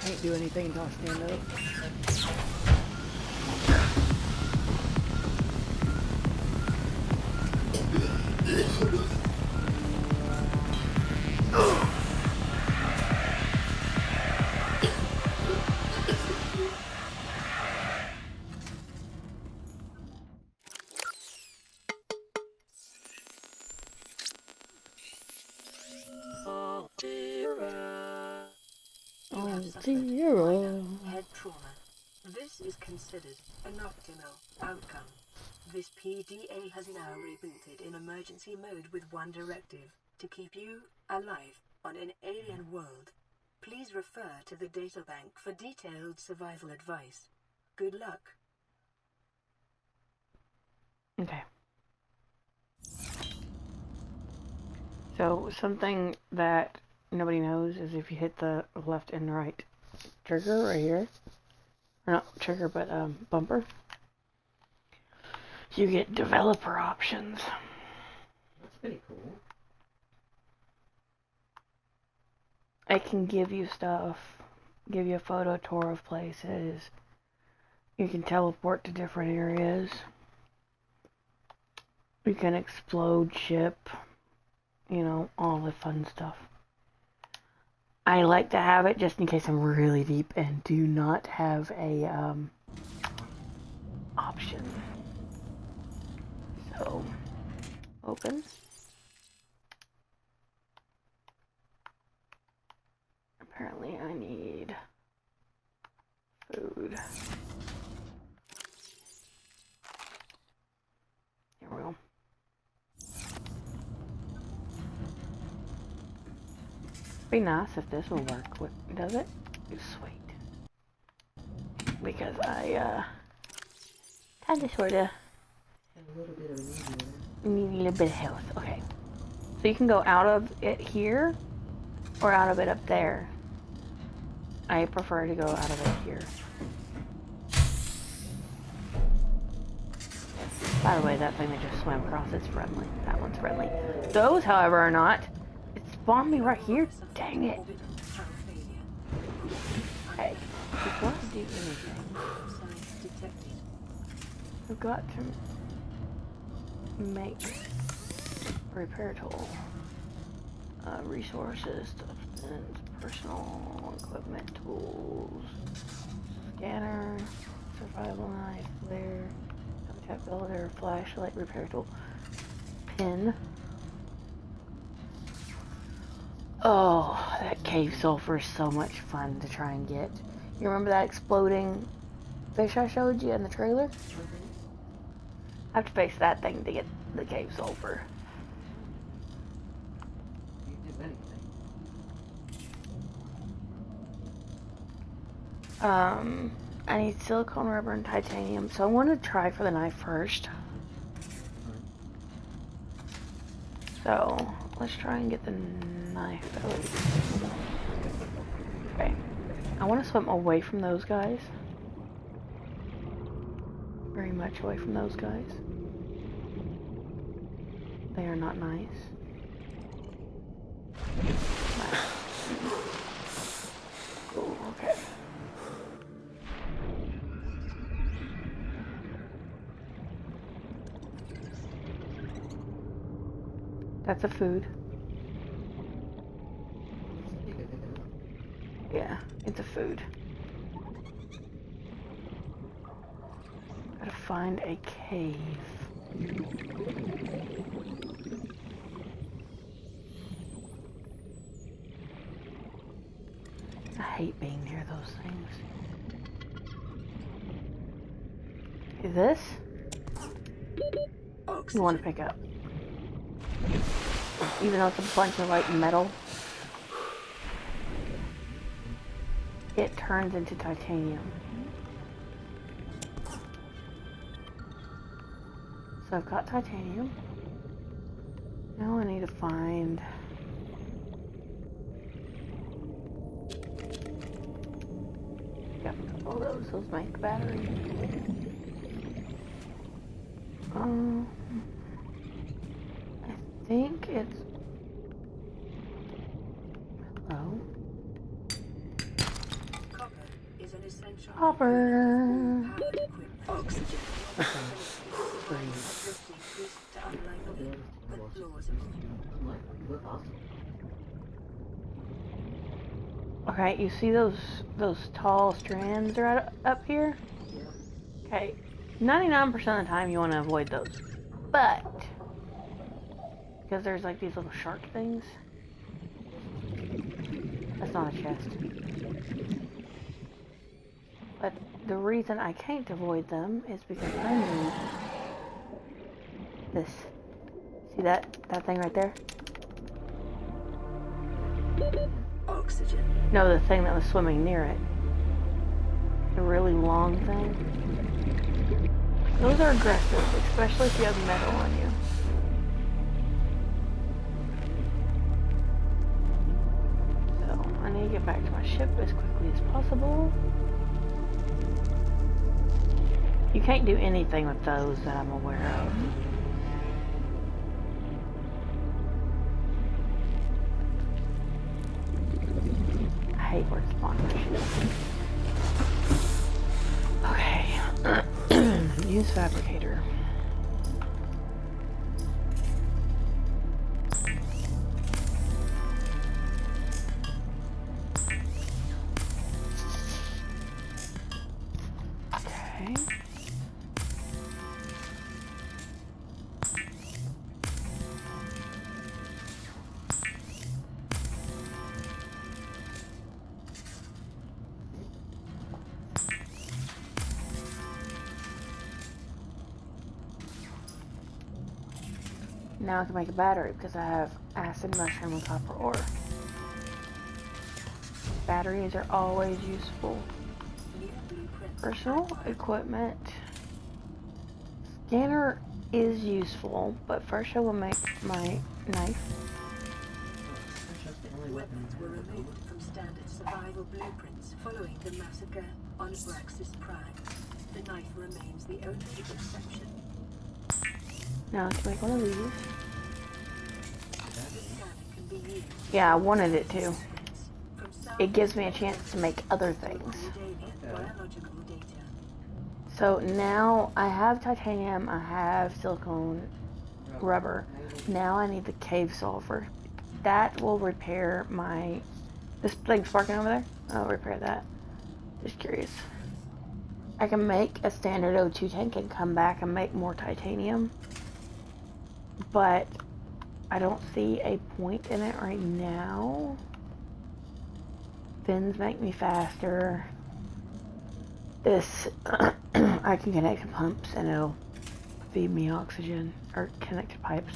can't do anything until I stand up. Head trauma. This is considered an optimal outcome. This PDA has now rebooted in emergency mode with one directive: to keep you alive on an alien world. Please refer to the databank for detailed survival advice. Good luck. Okay. So something that nobody knows is if you hit the left and right trigger right here, or not trigger, but bumper, you get developer options. That's pretty cool. It can give you stuff, give you a photo tour of places. You can teleport to different areas. You can explode ship, you know, all the fun stuff. I like to have it just in case I'm really deep and do not have a option. So, open. Apparently I need food. Here we go. Be nice if this will work. Does it? Sweet. Because I kinda sorta need a little bit of health. Okay. So you can go out of it here or out of it up there. I prefer to go out of it here. By the way, that thing that just swam across, it's friendly. That one's friendly. Those, however, are not. It spawned me right here. Dang it. Hey, before I do anything, I've got to make a repair tool. Resources, substance, personal equipment, tools, scanner, survival knife, flare, habitat builder, flashlight, repair tool, pin. Oh, that cave sulfur is so much fun to try and get. You remember that exploding fish I showed you in the trailer? I have to face that thing to get the cave sulfur. I need silicone, rubber, and titanium. So I want to try for the knife first. So let's try and get the knife at least. Okay. I want to swim away from those guys. Very much away from those guys. They are not nice. Oh, okay. That's a food. Yeah, it's a food. Gotta find a cave. I hate being near those things. Is this? You want to pick up. Even though it's a bunch of like metal, it turns into titanium. So I've got titanium. Now I need to find a couple of those make batteries. I think it's hello. essential Hopper. powered equipment. Oxygen. Pretty Uplifting is unlikely, good. but plausible. Unlikely, but possible. Okay, you see those tall strands right up here? Yeah. Okay, 99% of the time you want to avoid those, but because there's like these little shark things. That's not a chest. But the reason I can't avoid them is because I need this. See that thing right there? Oxygen. No, the thing that was swimming near it. The really long thing. Those are aggressive, especially if you have metal on you. So, I need to get back to my ship as quickly as possible. You can't do anything with those that I'm aware of. I hate where it's spawned my ship. Okay. Use fabricator. Okay. Now I can make a battery because I have acid, mushroom, and copper ore. Batteries are always useful. Personal equipment. Scanner is useful, but first I will make my knife. That's the only weapon Weapons were removed from standard survival blueprints following the massacre on Braxis Prime. The knife remains the only exception. Now I can make one of these. The scanner can be used Yeah, I wanted it to. from It gives me a chance to make other things. biological data. So now I have titanium, I have silicone, rubber. Now I need the cave sulfur. That will repair my... This thing sparking over there? I'll repair that. Just curious. I can make a standard O2 tank and come back and make more titanium. But I don't see a point in it right now. Fins make me faster. This, I can connect to pumps and it'll feed me oxygen. Or connect to pipes,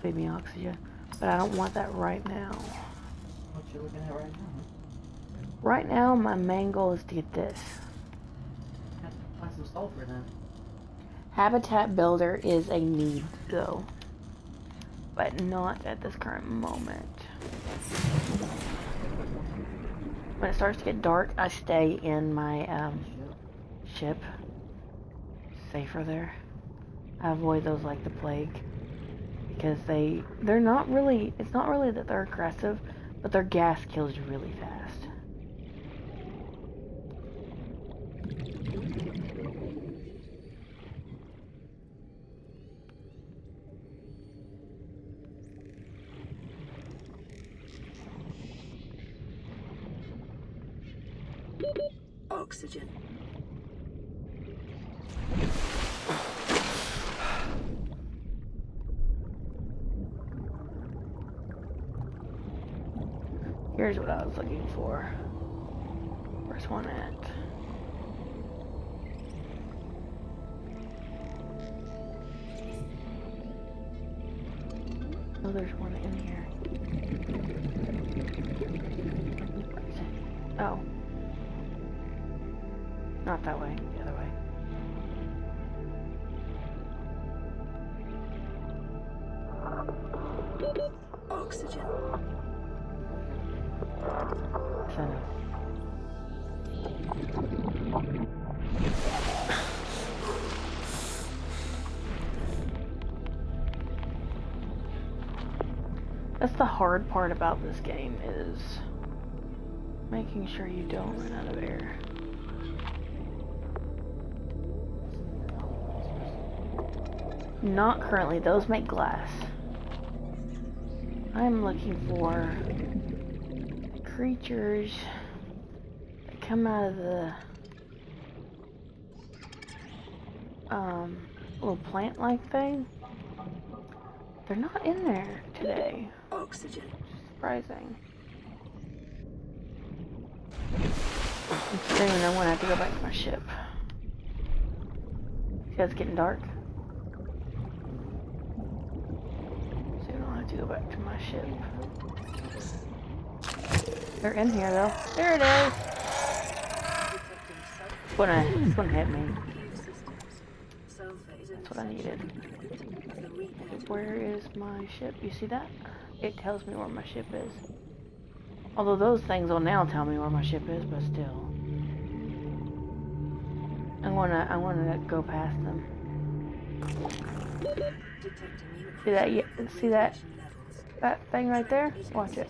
feed me oxygen. But I don't want that right now. What you looking at right now? Right now, my main goal is to get this. Have to find some sulfur then. Habitat builder is a need, though. But not at this current moment. When it starts to get dark, I stay in my ship. Safer there. I avoid those like the plague. Because they're not really, it's not really that they're aggressive, but their gas kills you really fast. Oxygen. Here's what I was looking for. Where's one at? Oh, there's one in here. Oh. Not that way, the other way. Oxygen. Center. That's the hard part about this game is making sure you don't run out of air. Not currently. Those make glass. I'm looking for creatures that come out of the little plant-like thing. They're not in there today. Oxygen. Surprising. Soon I'm gonna have to go back to my ship. See, it's getting dark. Soon I'll have to go back to my ship. They're in here though. There it is. It's gonna hit me. That's what I needed. Where is my ship? You see that? It tells me where my ship is. Although those things will now tell me where my ship is, but still. I wanna go past them. See that? See that? That thing right there? Watch it.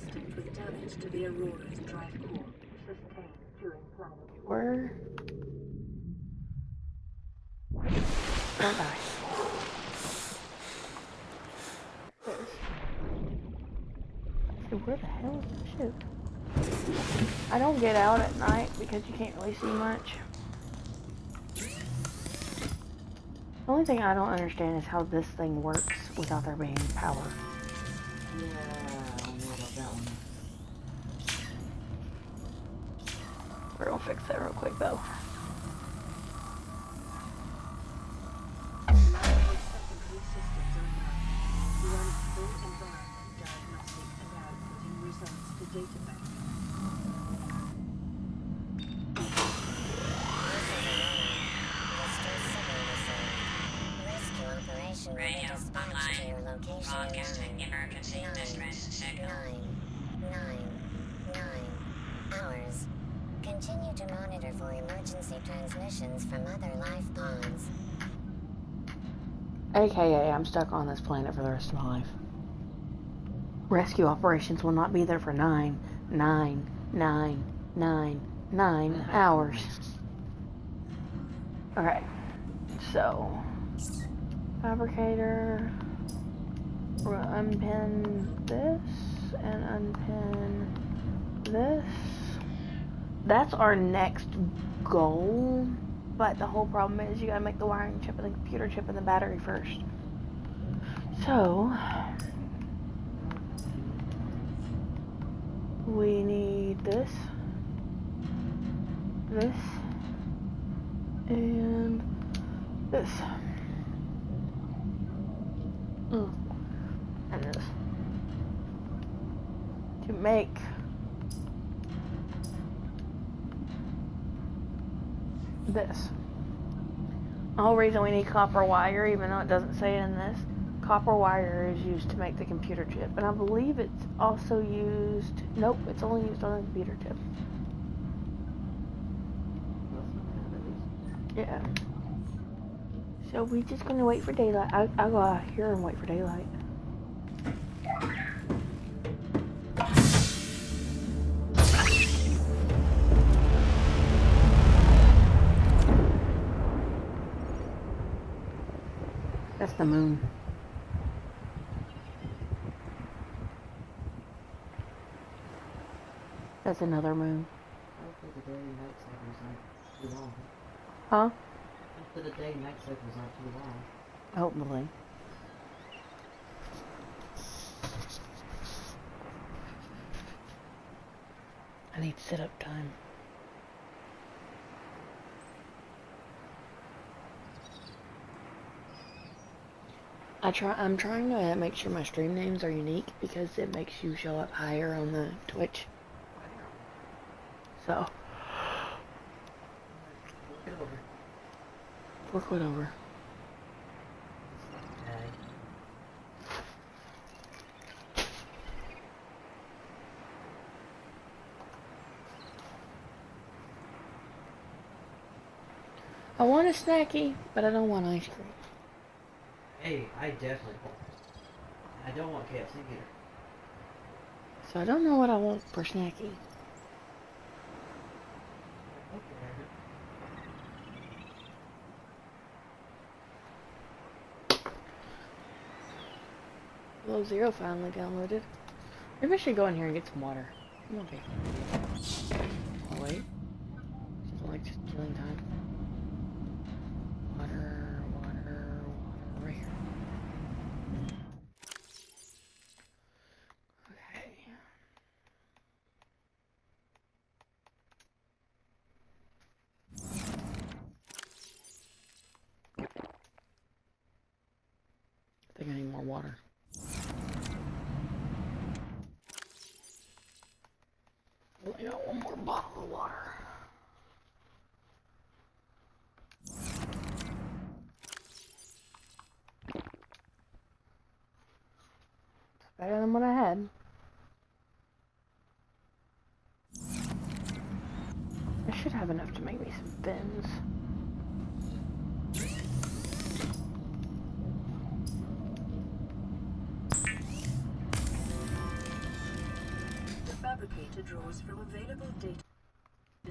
Where? Don't die. Where the hell is the ship? I don't get out at night because you can't really see much. The only thing I don't understand is how this thing works without there being power. Yeah, I don't know about that one. We're gonna fix that real quick though. Radio online. Broadcasting emergency distress signal. 9 hours. Continue to monitor for emergency transmissions from other life pods. AKA, I'm stuck on this planet for the rest of my life. Rescue operations will not be there for 9 hours. Okay, so fabricator. We're gonna unpin this and unpin this. That's our next goal, but the whole problem is you gotta make the wiring chip and the computer chip and the battery first. So we need this, and this. And this. To make this. The whole reason we need copper wire, even though it doesn't say it in this, copper wire is used to make the computer chip. And I believe it's also used, nope, it's only used on the computer chip. Yeah. So we're just gonna wait for daylight. I'll go out here and wait for daylight. That's the moon. That's another moon. Hopefully the day-night cycle's not too long. Huh? Hopefully the day-night cycle's not too long. Hopefully. I need sit-up time. I'm trying to make sure my stream names are unique because it makes you show up higher on the Twitch. So. Look it over. Work it over. I want a snacky, but I don't want ice cream. Hey, I definitely want. I don't want KFC either. So I don't know what I want for snacky. Below Zero finally downloaded. Maybe I should go in here and get some water. Come on, babe. Oh, wait. She doesn't like just killing time. Water, water, water. Right here. Okay. I think I need more water. I got one more bottle of water. It's better than what I had. I should have enough to make me some fins. The fabricator draws from available data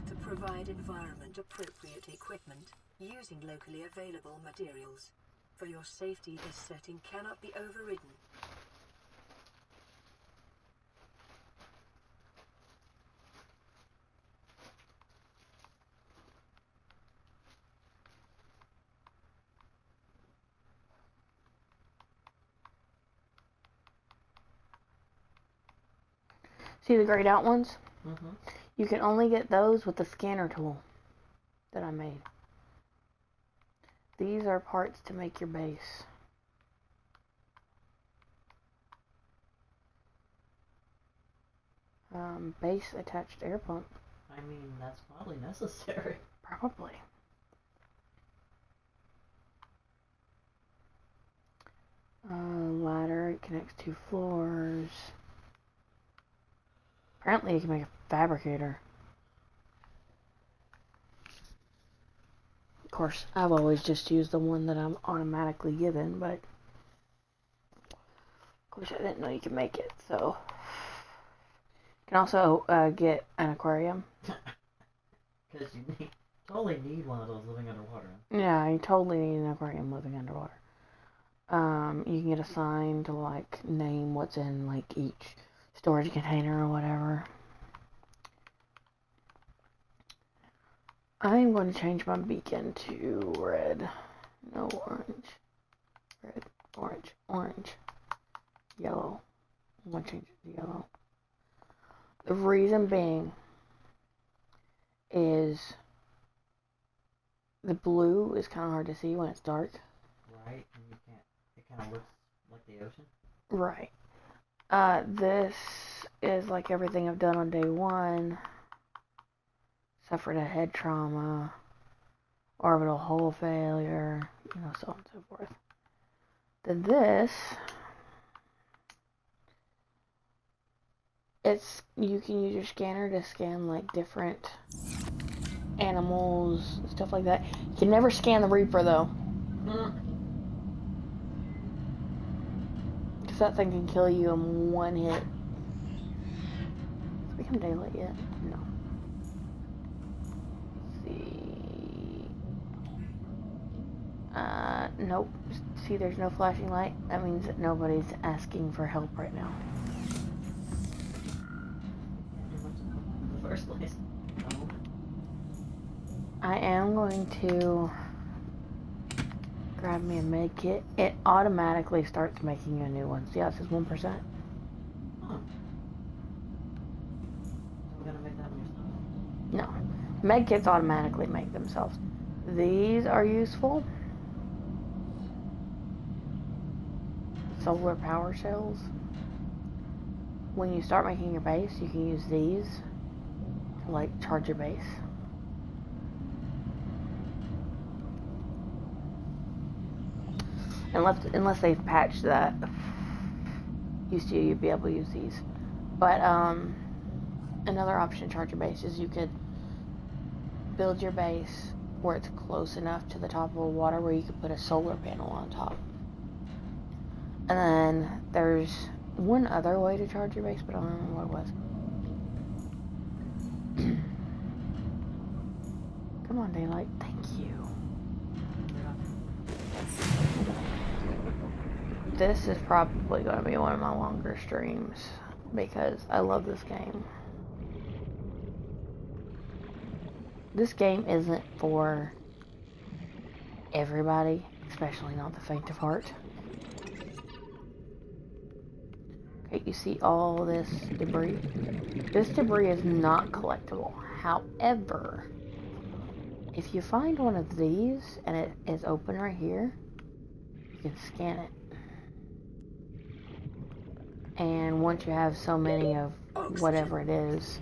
to provide environment-appropriate equipment using locally available materials. For your safety, this setting cannot be overridden. See the grayed out ones? Mm-hmm. You can only get those with the scanner tool that I made. These are parts to make your base. Base attached air pump. I mean, that's probably necessary. Probably. Ladder, it connects 2 floors. Apparently you can make a fabricator. Of course, I've always just used the one that I'm automatically given, but of course I didn't know you could make it, so. You can also get an aquarium. Because you totally need one of those living underwater. Yeah, you totally need an aquarium living underwater. You can get a sign to like name what's in like each storage container or whatever. I'm going to change my beacon to red. No, orange. Red, orange, orange, yellow. I'm going to change it to yellow. The reason being is the blue is kind of hard to see when it's dark. Right, and you can't, it kind of looks like the ocean. Right. This is like everything I've done on day 1. Suffered a head trauma, orbital hole failure, you know, so on and so forth. Then this, you can use your scanner to scan like different animals, stuff like that. You can never scan the Reaper though. Because that thing can kill you in 1 hit. It's become daylight yet? No. Nope. See, there's no flashing light. That means that nobody's asking for help right now. In the first place. No. I am going to grab me a med kit. It automatically starts making you a new one. See how it says 1%? Huh. We're gonna make that yourself. No. Med kits automatically make themselves. These are useful. Solar power cells. When you start making your base, you can use these to like charge your base. Unless they've patched that. Used to you'd be able to use these. But another option to charge your base is you could build your base where it's close enough to the top of the water where you could put a solar panel on top. And then there's one other way to charge your base, but I don't remember what it was. Come on, daylight. Thank you. This is probably going to be one of my longer streams because I love this game. This game isn't for everybody, especially not the faint of heart. Okay, you see all this debris? This debris is not collectible. However, if you find one of these and it is open right here, you can scan it. And once you have so many of whatever it is,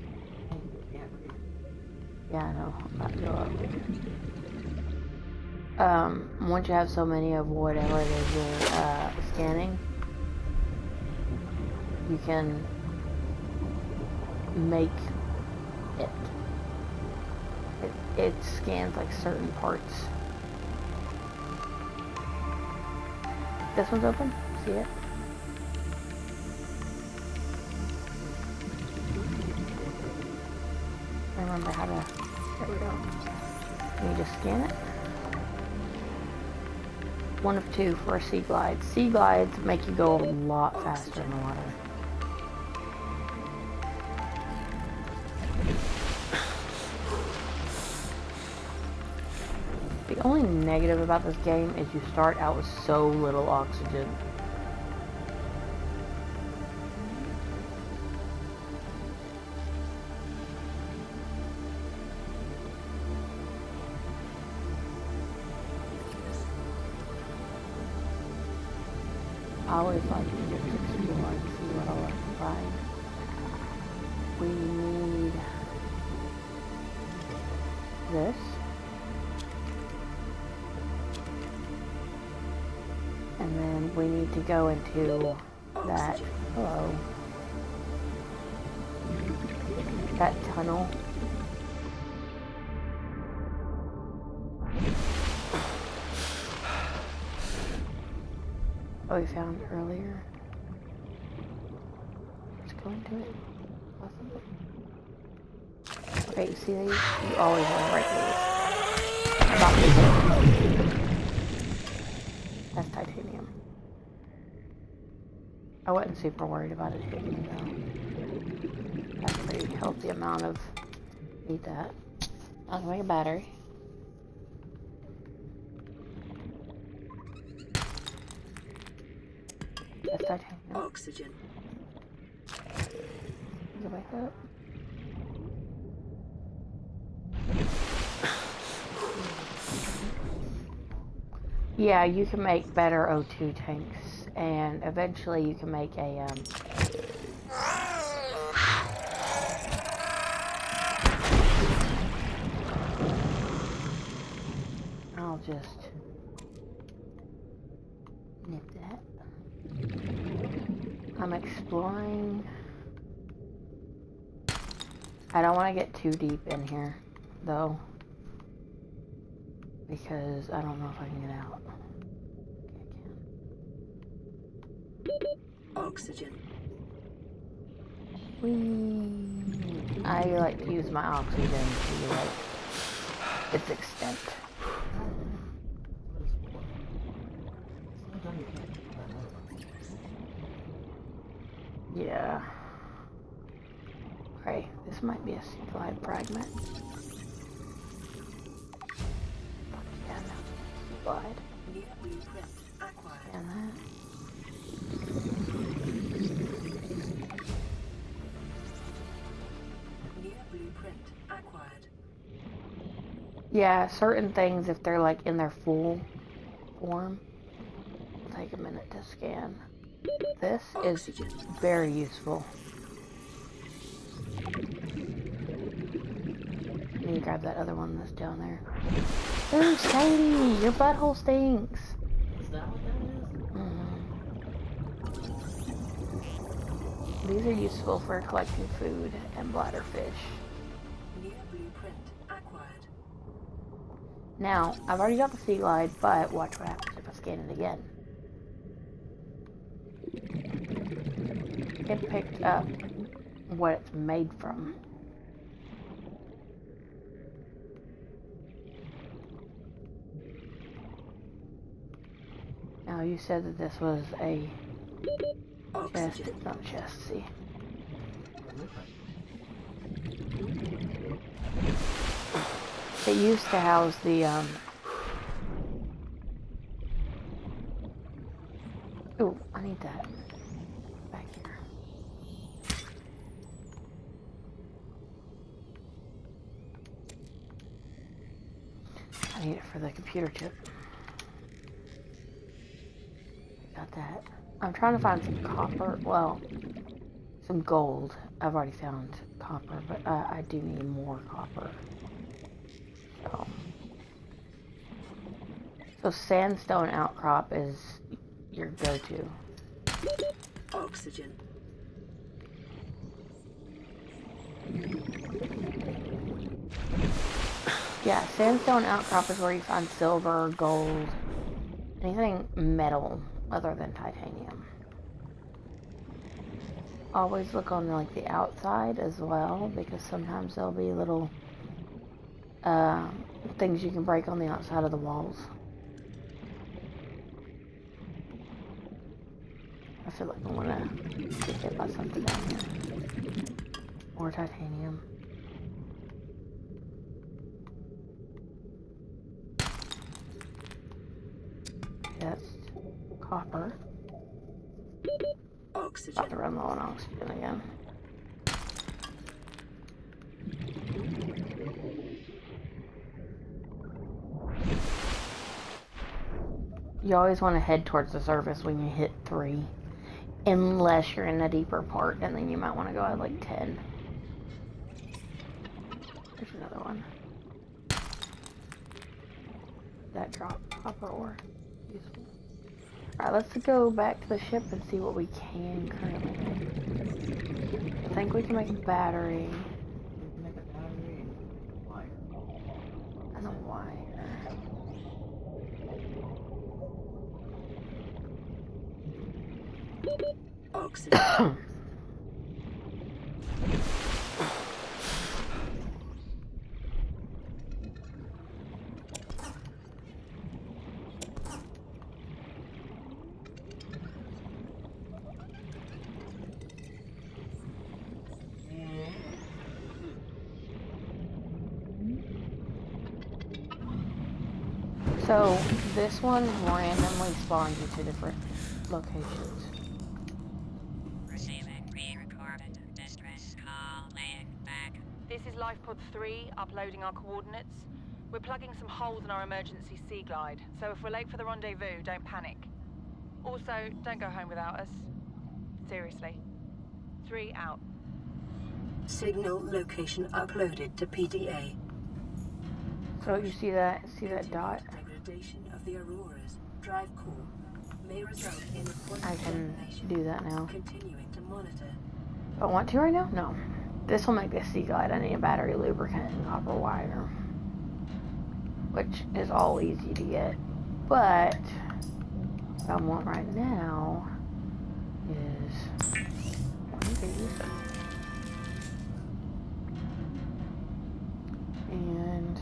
yeah, I know, I'm about to go up. Once you have so many of whatever it is you're scanning, you can make it. It scans like certain parts. This one's open? See it? Remember how to, there we go. And you just scan it. One of two for a sea glide. Sea glides make you go a lot faster in the water. The only negative about this game is you start out with so little oxygen. I always like to just explore and see what I'll find. We need this. And then we need to go into that, that tunnel. Oh, we found earlier. Let's go into it. Okay, you see these? You always want to break these. About this. That's titanium. I wasn't super worried about it hitting me though. That's a pretty healthy amount of. Need that. I'll make a battery. That's titanium. Oxygen. Go back up. Yeah, you can make better O2 tanks, and eventually you can make a, I'll just nip that. I'm exploring. I don't want to get too deep in here, though, because I don't know if I can get out. Oxygen. I like to use my oxygen to like its extent. Yeah. Okay, this might be a sea glide fragment. Yeah, no. Sea glide. New blueprint acquired. And that. New blueprint acquired. Yeah, certain things, if they're like in their full form, will take a minute to scan. This is very useful. I need to grab that other one that's down there. Ooh, Sadie, your butthole stinks. Is that what that is? These are useful for collecting food and bladderfish. New blueprint acquired. Now, I've already got the sea glide, but watch what happens if I scan it again. It picked up what it's made from. Now Now you said that this was a chest. Oxygen. It's not a chest, see. It looks like It used to house the, Ooh, I need that. Back here. I need it for the computer chip. Got that. I'm trying to find some copper. Well, some gold. I've already found copper, but I do need more copper. So sandstone outcrop is your go-to. Oxygen. Yeah, sandstone outcrop is where you find silver, gold, anything metal other than titanium. Always look on like the outside as well, because sometimes there'll be little things you can break on the outside of the walls. I feel like I want to get hit by something down here. More titanium. Yes. Copper. Oxygen. About to run low on oxygen again. You always want to head towards the surface when you hit 3. Unless you're in a deeper part, and then you might want to go at like 10. There's another one. That drop copper ore. Useful. Alright, let's go back to the ship and see what we can currently make. I think we can make a battery. we can make a battery and a wire. And a wire. Oxygen. So, this one randomly spawns you to different locations. Receiving re-recorded distress call laying back. This is Lifepod 3, uploading our coordinates. We're plugging some holes in our emergency sea glide, so if we're late for the rendezvous, don't panic. Also, don't go home without us. Seriously. 3 out. Signal location uploaded to PDA. So you see that dot? Degradation of the Aurora's drive core may result in a quantum I can detonation. do that now. Continuing to monitor. Do I want to right now? No. This will make this sea glide. I need a battery, lubricant, and copper wire. Which is all easy to get. But what I want right now is one of these. And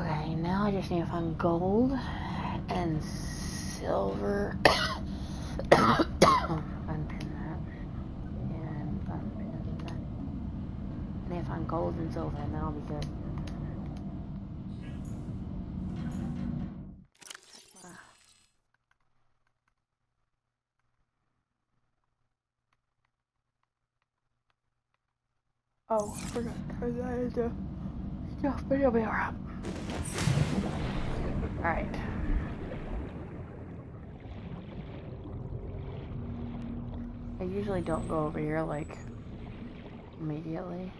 okay, now I just need to find gold and silver. Unpin that. And unpin that. I need to find gold and silver, and then I'll be good. Oh, I forgot to turn that into stuff, but it'll be alright. Alright. I usually don't go over here, like, immediately.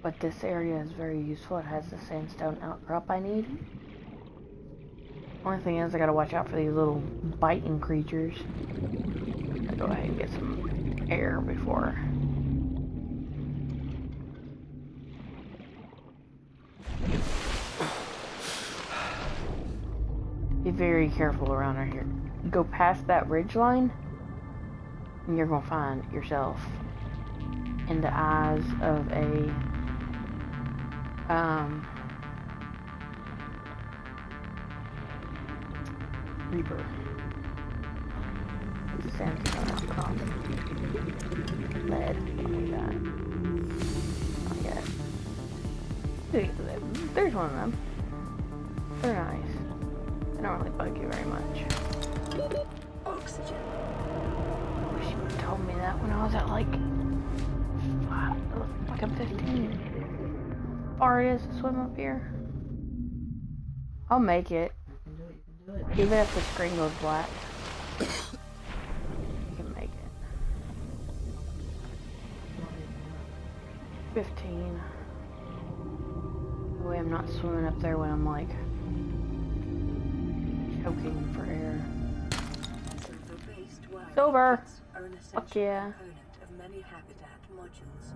But this area is very useful. It has the sandstone outcrop I need. Only thing is, I gotta watch out for these little biting creatures. I'll go ahead and get some air before. Be very careful around here. Go past that ridge line, and you're gonna find yourself in the eyes of a Reaper. Sandstone, copper, lead, don't need that. Not yet. There's one of them. They're nice. They don't really bug you very much. Oxygen. I wish you would have told me that when I was at like I'm 15. How far it is to swim up here? I'll make it. You can do it, you can do it. Even if the screen goes black. You can make it. 15. That way I'm not swimming up there when I'm like choking for air. Silver! Fuck yeah. Of many habitat modules.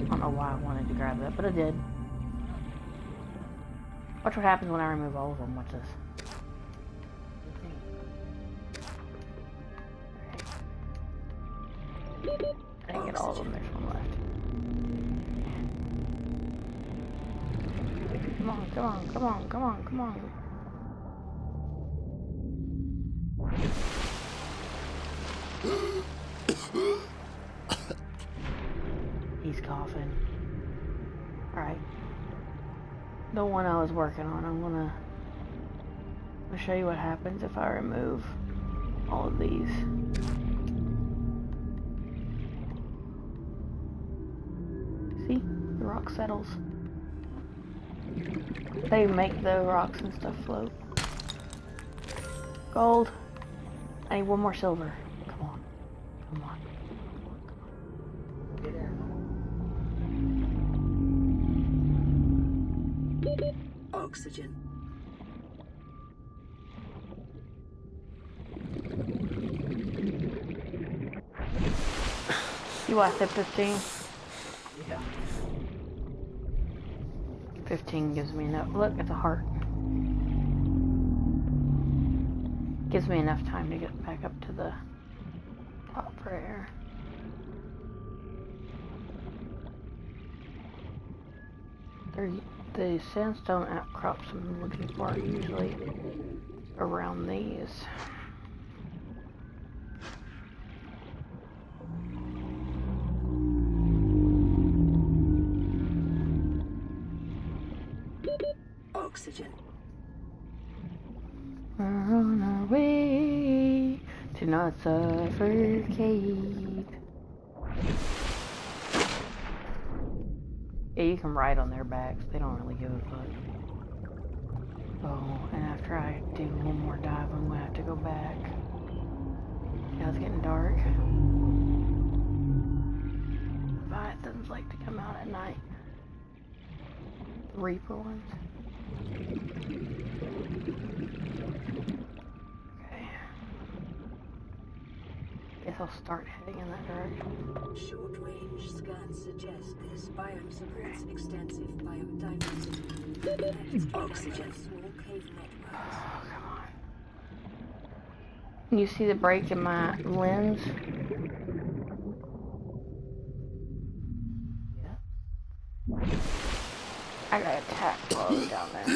I don't know why I wanted to grab that, but I did. Watch what happens when I remove all of them. Watch this. Okay. I didn't get all of them. There's one left. Come on, come on, come on, come on, come on. He's coughing. Alright. The one I was working on, I'm gonna show you what happens if I remove all of these. See? The rock settles. They make the rocks and stuff float. Gold. I need one more silver. Come on. Come on. Get in. Oxygen. You want to 15? Yeah. 15 gives me enough. Look at the heart. Gives me enough time to get back up to the top for air. The sandstone outcrops I'm looking for are usually around these. Oxygen. We're on our way to not suffocate. Yeah, you can ride on their backs. They don't really give a fuck. Oh, and after I do one more dive, I'm gonna have to go back. Yeah, it's getting dark. Leviathans like to come out at night. The Reaper ones. Okay. Guess I'll start heading in that direction. Short-range scans suggest this biome supports extensive biodiversity. Oxygen. Small cave networks. Oh, come on. You see the break in my lens? Yeah. I got attacked while I was down there.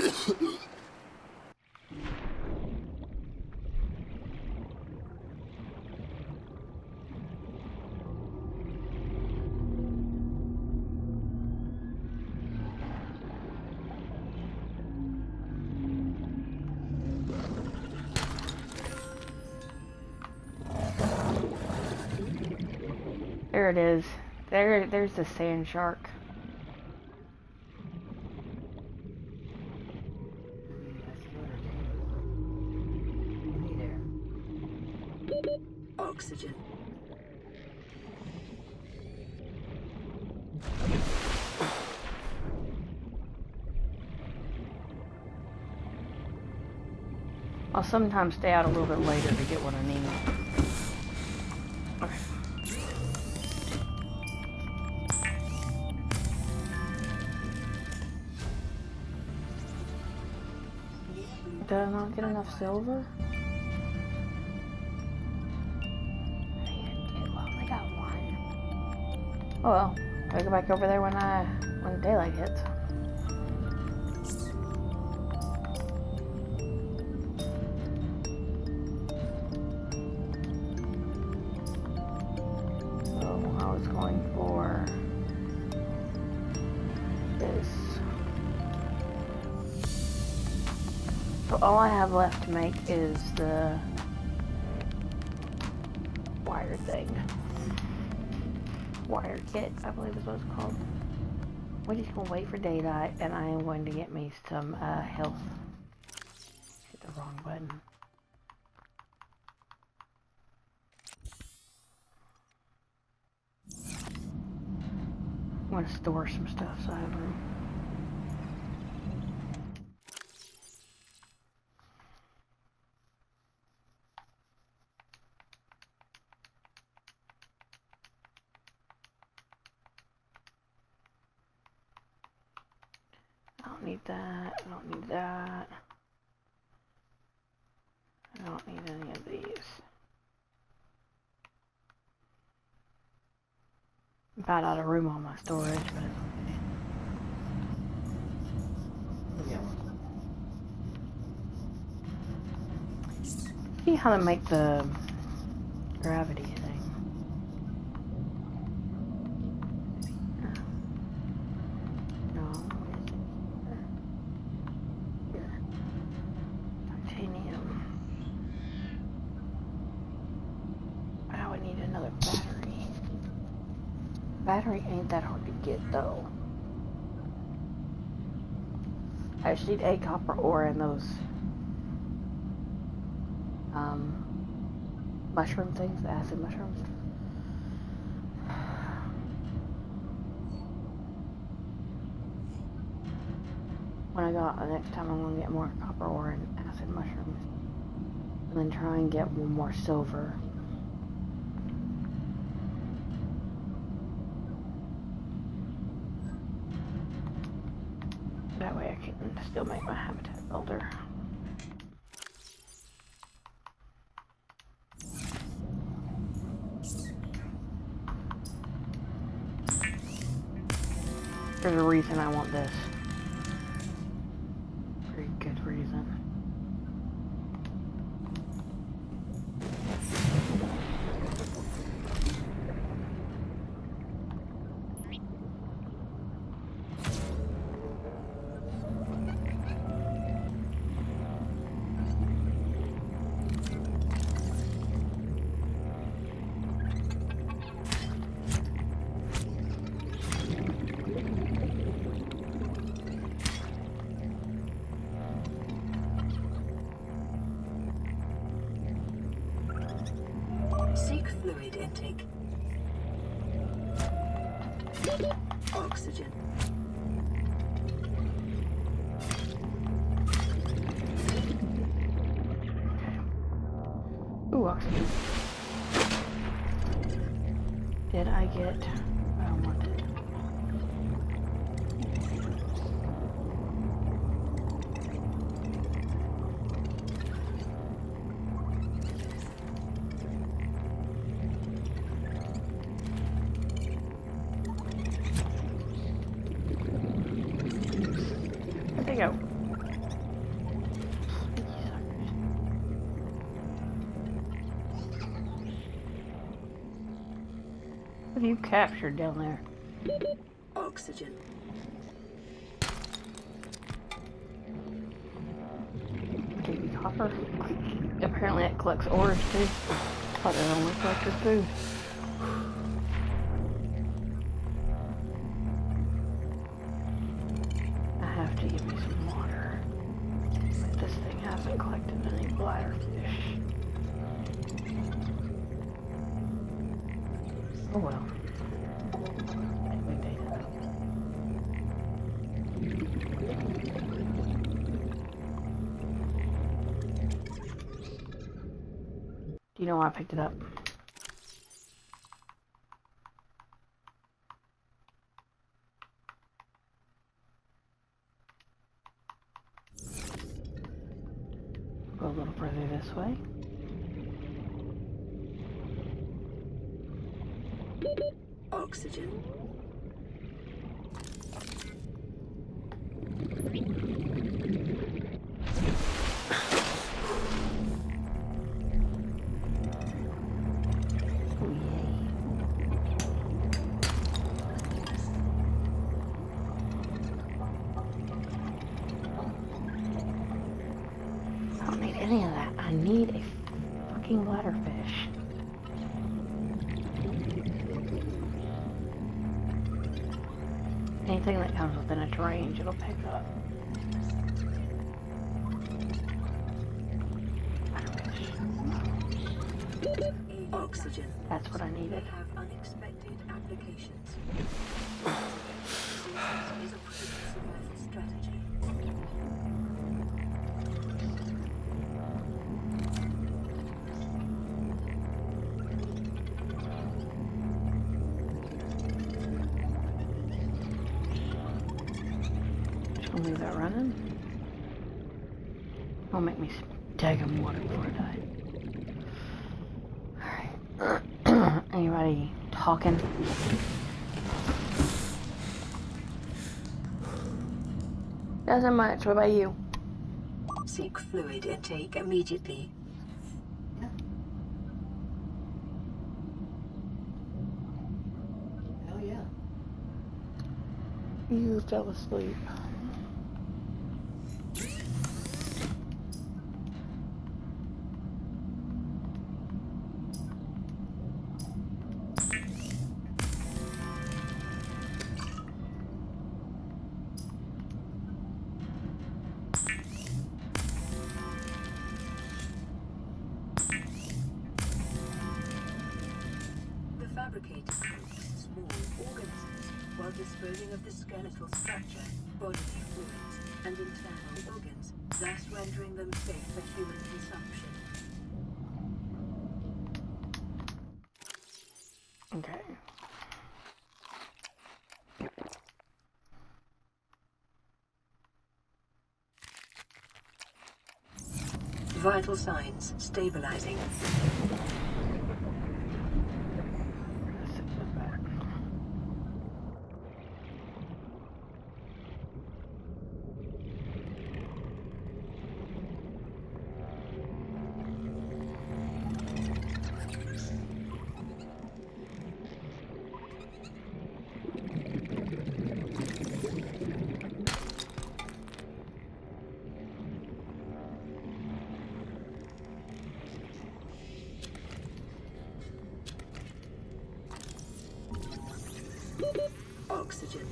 There it is. There's the sand shark. Oxygen. I'll sometimes stay out a little bit later to get what I need. Okay. Did I not get enough silver? Well, they got Oh well, I go back over there when daylight hits. So I was going for this. So all I have left to make is the wire thing. Wire kit, I believe is what it's called. We're just gonna wait for daylight, and I am going to get me some health. Hit the wrong button. I'm gonna store some stuff so I have room. I don't need that. I don't need that. I don't need any of these. I'm about out of room on my storage, but it's okay. Yeah. See how to make the gravity thing. No, here. Titanium. I would need another battery. Battery ain't that hard to get though. I just need a copper ore and those mushroom things, acid mushrooms. When I go out the next time, I'm gonna get more copper ore and acid mushrooms, and then try and get one more silver. That way I can still make my habitat builder. There's a reason I want this. Pretty good reason. Seek fluid intake. Oxygen. Ooh, oxygen. Did I get what I wanted? Where'd they go? What have you captured down there? Oxygen. Baby copper. Apparently it collects ores too. Thought it only collected food. I have to give me some water. But this thing hasn't collected any bladderfish. Oh well. Big data. Do you know why I picked it up? Go a little further this way. Oxygen. I don't need any of that. I need a fucking bladderfish. Anything that comes within its range, it'll pick up. Bladderfish. Oxygen. That's what I needed. They have unexpected applications. This is a critical survival strategy. Just gonna leave that running. It'll make me stag him water before I die. Alright. Anybody talking? Doesn't much. What about you? Seek fluid intake immediately. Hell yeah. You fell asleep. The fabricator coats small organisms while disposing of the skeletal structure, bodily fluids, and internal organs, thus rendering them safe for human consumption. Okay. Vital signs stabilizing. Sit that back. Oxygen.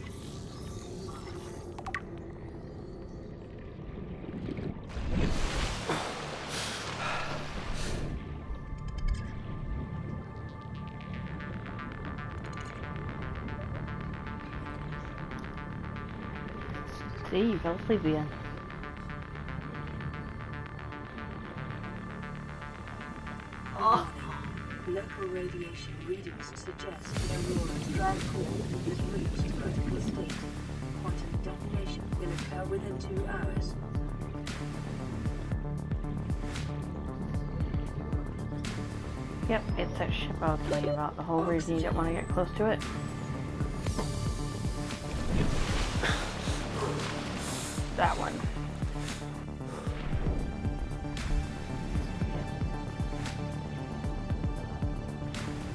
See, you fell asleep again. Local radiation readings suggest that Aurora's drive core has reached critical state. Quantum detonation will occur within 2 hours. Yep, it's that ship I was telling you about. The whole reason you don't want to get close to it. That one.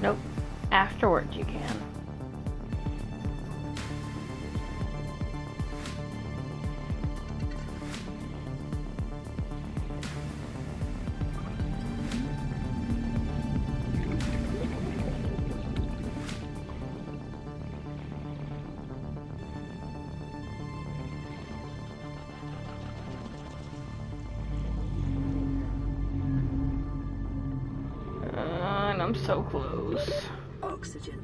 Nope. Afterwards you can. And I'm so close. Oxygen.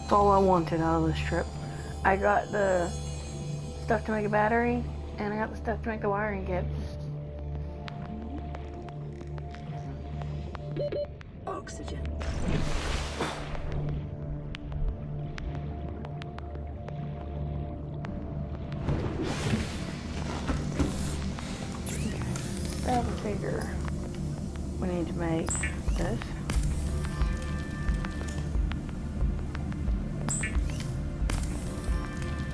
That's all I wanted out of this trip. I got the stuff to make a battery, and I got the stuff to make the wiring kit. Oxygen. Grab a figure. We need to make this.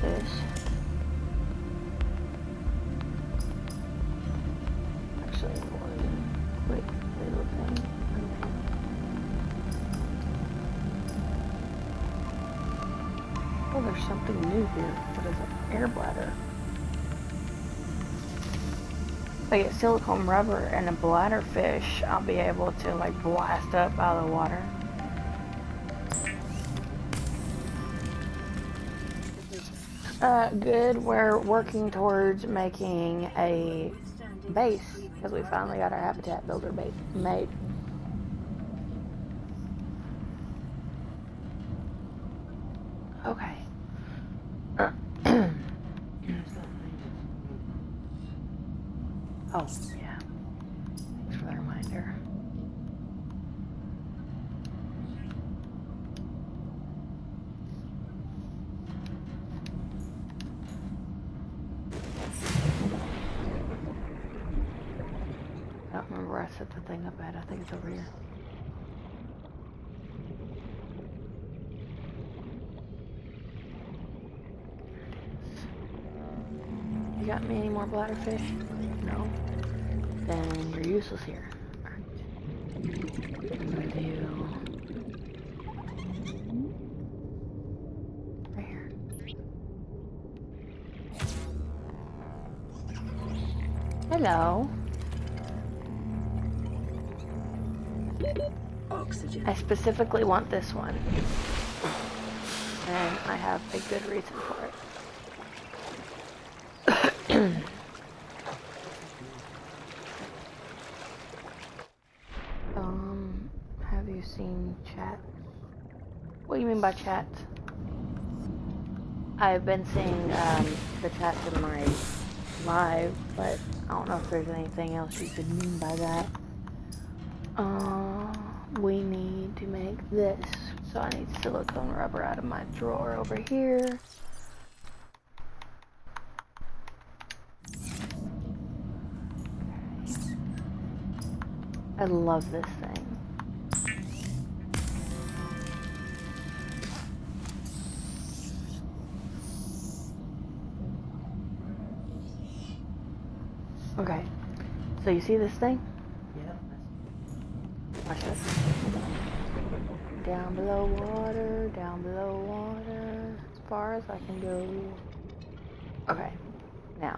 This. Actually, one quick little thing. Oh, there's something new here. What is it? Air bladder. If I get silicone rubber and a bladder fish, I'll be able to like blast up out of the water. Good. We're working towards making a base because we finally got our habitat builder base made. Okay. Oh, yeah. Thanks for the reminder. I don't remember where I set the thing up at. I think it's over here. You got me any more bladderfish? No? Then you're useless here. Alright. I'm gonna do... right here. Hello. Oxygen. I specifically want this one. And I have a good reason for it. Have you seen chat? What do you mean by chat? I've been seeing the chats in my live, but I don't know if there's anything else you could mean by that. We need to make this. So I need silicone rubber out of my drawer over here. I love this thing. Okay, so you see this thing? Yeah. Watch this. Down below water, as far as I can go. Okay, now,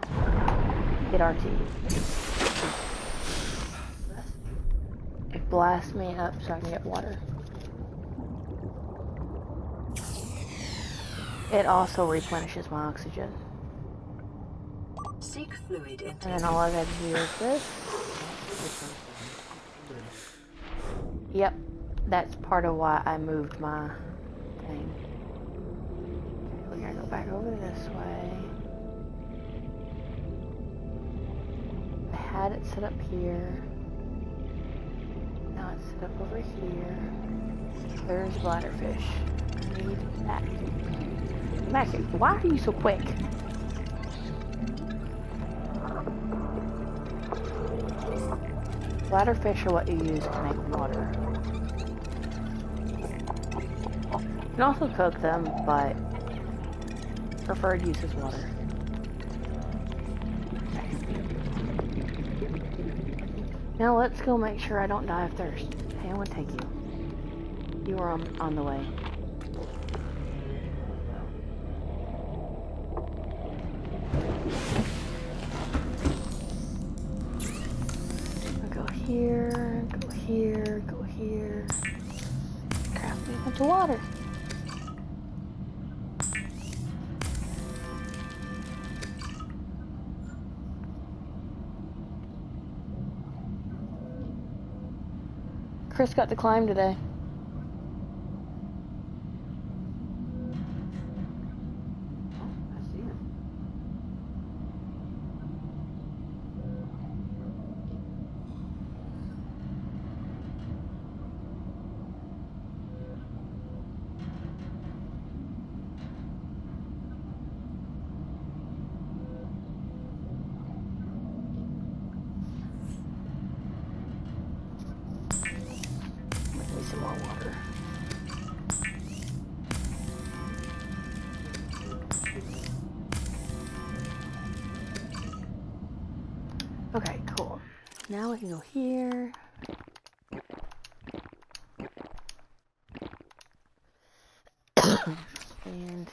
hit RT. It blasts me up so I can get water. It also replenishes my oxygen. Seek fluid intake. And then all I gotta do is this. Yep, that's part of why I moved my thing. Okay, we're gonna go back over this way. I had it set up here. Now it's set up over here. There's bladderfish. I need that. Back here. Why are you so quick? Bladderfish are what you use to make water. You can also cook them, but preferred use is water. Okay. Now let's go make sure I don't die of thirst. Hey, I want to take you. You are on the way. Here, go here, go here. Craft me a bunch of water. Chris got to climb today. Now we can go here. And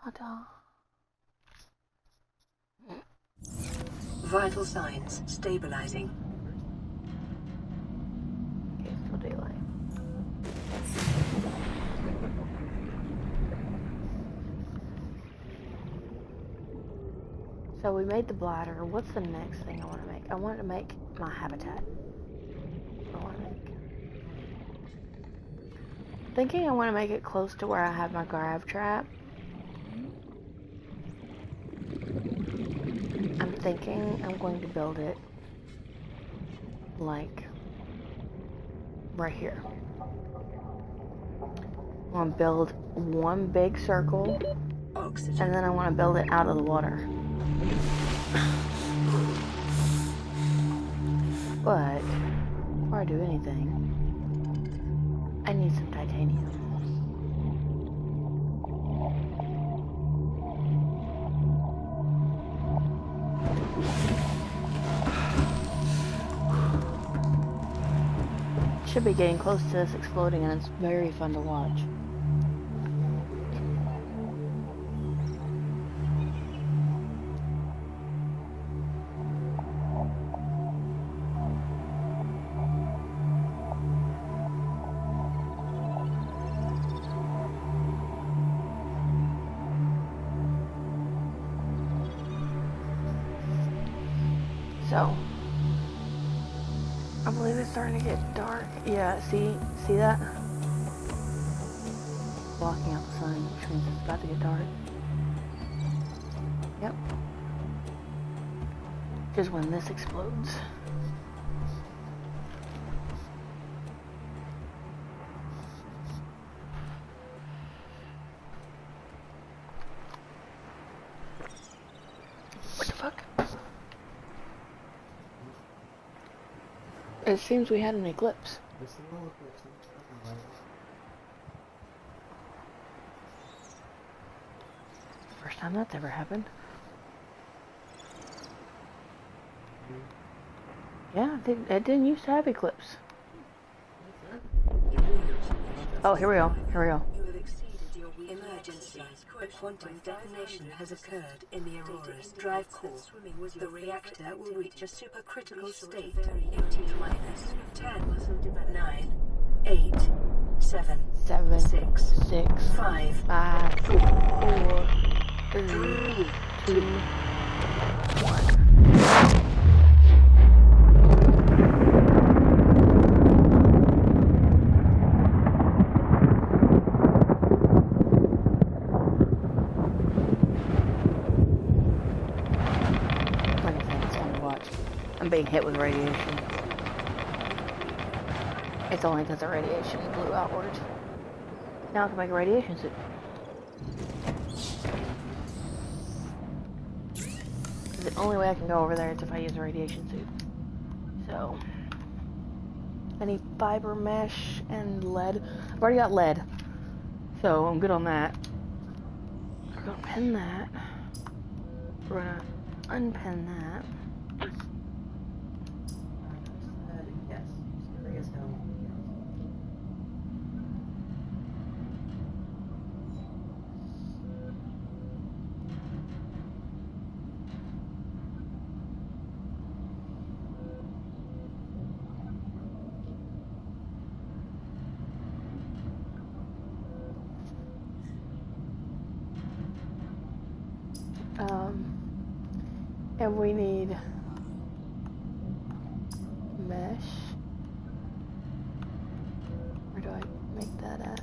ta-da. Vital signs stabilizing. Okay, still daylight. So we made the bladder. What's the next thing I want to make? I want to make my habitat. I want to make. Thinking I want to make it close to where I have my grab trap. I'm thinking I'm going to build it like right here. I want to build one big circle, Oxygen. and then I want to build it out of the water. But before I do anything, I need some titanium. Should be getting close to this exploding, and it's very fun to watch. So, I believe it's starting to get dark. Yeah, see that? Blocking out the sun, which means it's about to get dark. Yep. Just when this explodes. What the fuck? It seems we had an eclipse. It's a little eclipse. First time that's ever happened. Yeah, it didn't used to have eclipse. Oh, here we go. Here we go. You have exceeded your emergency. A quantum detonation has occurred in the Aurora's drive core. The reactor will reach a supercritical state in T-minus 10, 9, 8, 7, 7, 6, 6, 5, 5, 4, 3, 2, 1. I'm being hit with radiation. It's only because the radiation blew outwards. Now I can make a radiation suit. The only way I can go over there is if I use a radiation suit. So, I need fiber mesh and lead. I've already got lead, so I'm good on that. We're gonna pin that. We're gonna unpin that. And we need mesh. Where do I make that at?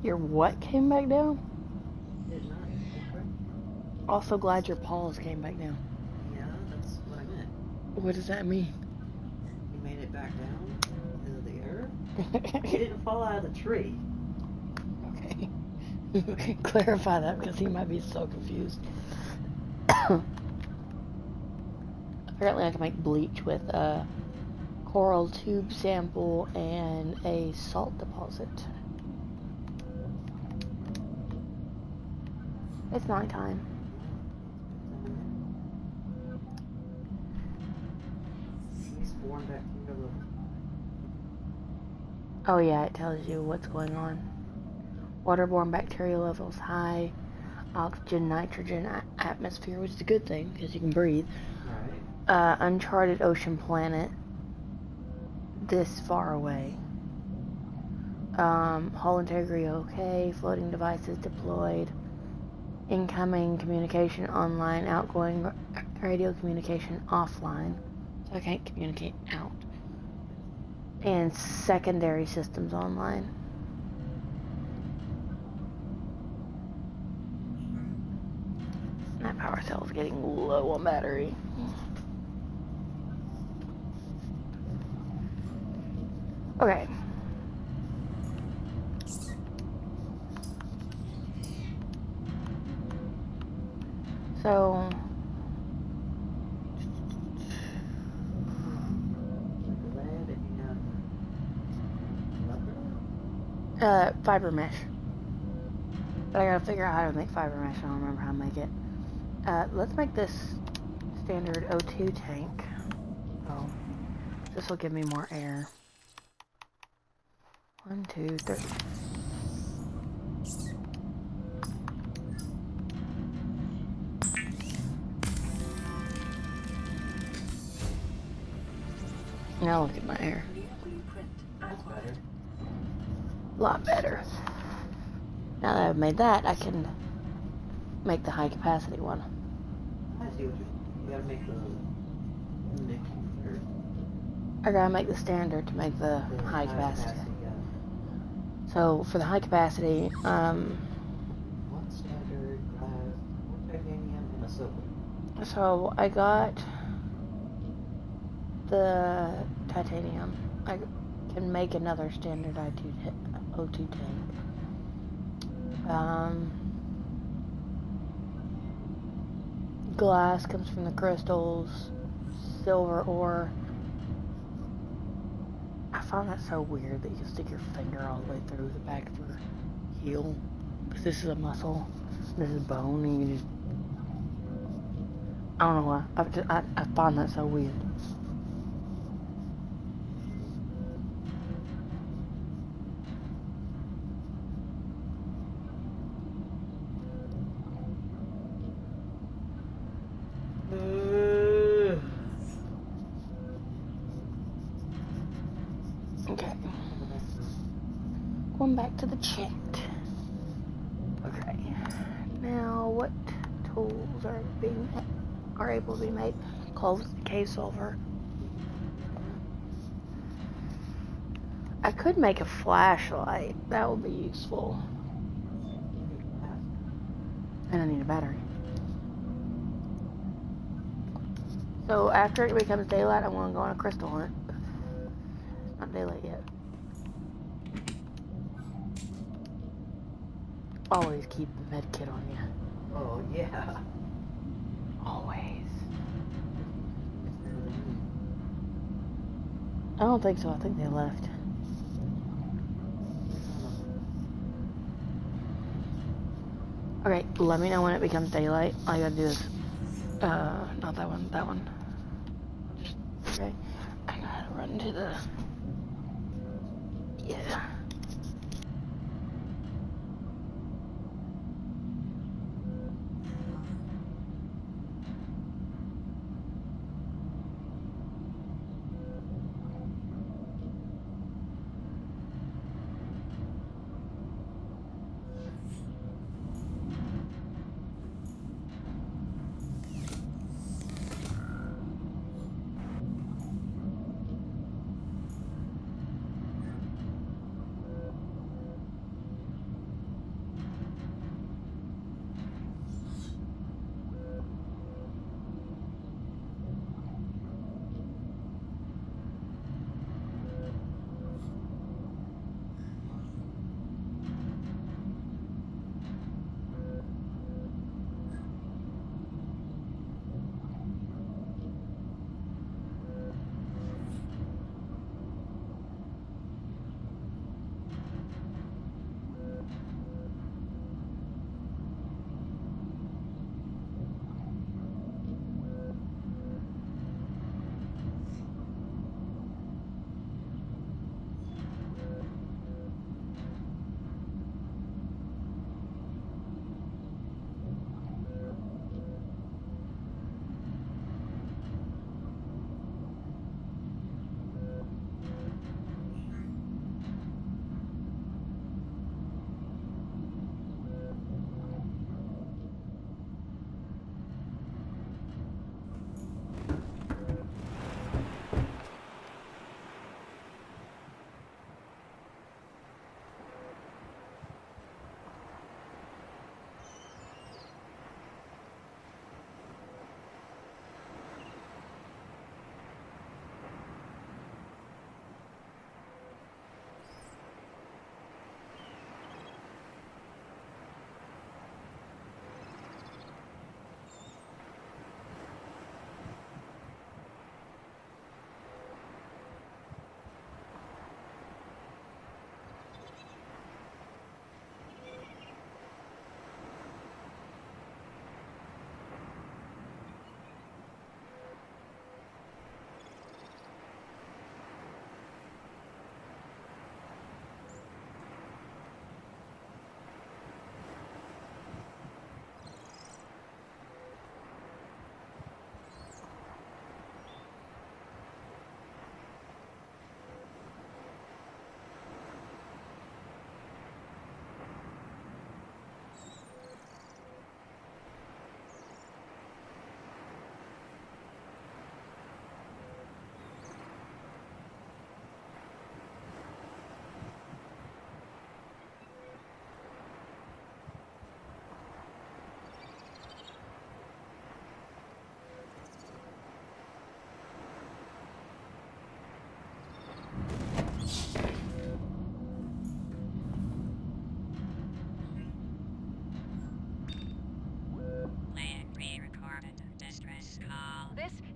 Your what came back down? Did not. Also glad your paws came back down. Yeah, that's what I meant. What does that mean? You made it back down into the air. You didn't fall out of the tree. Okay. Clarify that because he might be so confused. Apparently I can make bleach with a coral tube sample and a salt deposit. It's nighttime. Spawn bacteria level. Oh yeah, it tells you what's going on. Waterborne bacteria levels high, oxygen, nitrogen atmosphere, which is a good thing because you can breathe. Right. Uncharted ocean planet this far away. Hull integrity okay, floating devices deployed, incoming communication online, outgoing radio communication offline, so I can't communicate out, and secondary systems online. That power cell is getting low on battery. Okay. So, Lead and fiber mesh. But I gotta figure out how to make fiber mesh. I don't remember how to make it. Let's make this standard O2 tank. Oh, this will give me more air. 1, 2, 3. Now look at my air. New blueprint that's acquired. better. A lot better. Now that I've made that, I can make the high capacity one. I see what you gotta make the mixture. I gotta make the standard to make the high capacity. Yeah. So for the high capacity, One standard glass, one titanium, and a silver. so I got the titanium. I can make another standard O2 tank. Glass comes from the crystals. Silver ore. I find that so weird that you can stick your finger all the way through the back of your heel. Because this is a muscle. This is bone. And you can just... I don't know why. I find that so weird. Okay. Going back to the chat. Okay. Now, what tools are able to be made? Close the case solver. I could make a flashlight. That would be useful. And I need a battery. So after it becomes daylight, I'm gonna go on a crystal hunt. It's not daylight yet. Always keep the med kit on you. Oh, yeah. Always. I don't think so. I think they left. Okay, let me know when it becomes daylight. All you gotta do is, not that one, that one. Okay, I gotta run to the, yeah.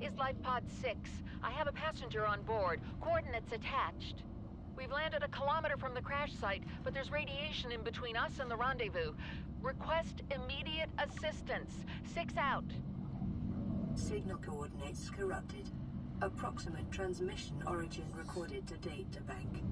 is Life Pod 6. I have a passenger on board. Coordinates attached. We've landed a kilometer from the crash site, but there's radiation in between us and the rendezvous. Request immediate assistance. 6 out. Signal coordinates corrupted. Approximate transmission origin recorded to data bank.